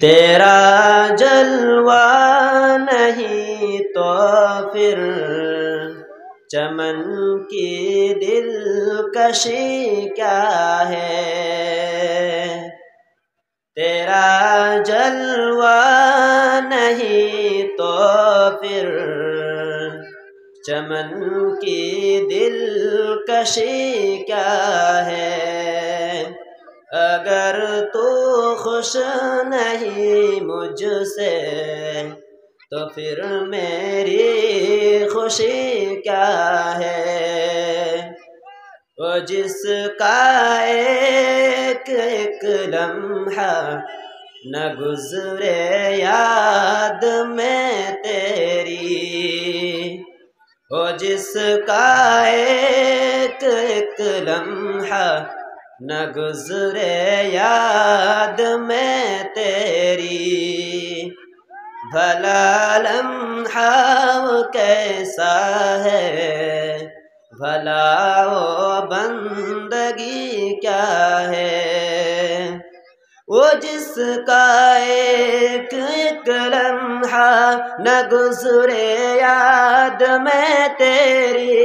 तेरा जलवा नहीं तो फिर चमन की दिलकशी क्या है। तेरा जलवा नहीं तो फिर चमन की दिलकशी क्या है। अगर तू खुश नहीं मुझसे तो फिर मेरी खुशी क्या है। वो जिसका एक एक लम्हा न गुजरे याद में तेरी। वो जिसका एक एक लम्हा न गुजरे याद में तेरी। भला लम्हा वो कैसा है, भला वो बंदगी क्या है। वो जिसका एक एक लम्हा न गुजरे याद में तेरी।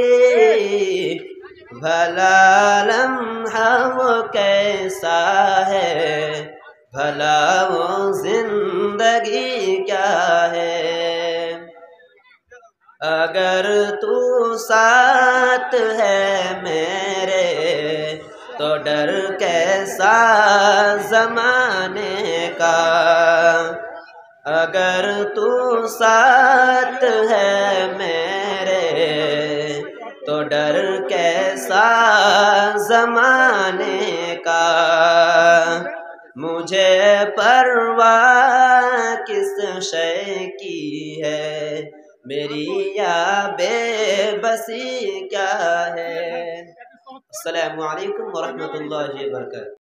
भला लम्हा वो कैसा है, भला वो जिंदगी क्या है। अगर तू साथ है मेरे तो डर कैसा ज़माने का। अगर तू साथ है मेरे तो डर कैसा ज़माने का। मुझे परवाह किस शय की है, मेरी या बेबसी क्या है। अस्सलामु अलैकुम व रहमतुल्लाहि व बरकातहू।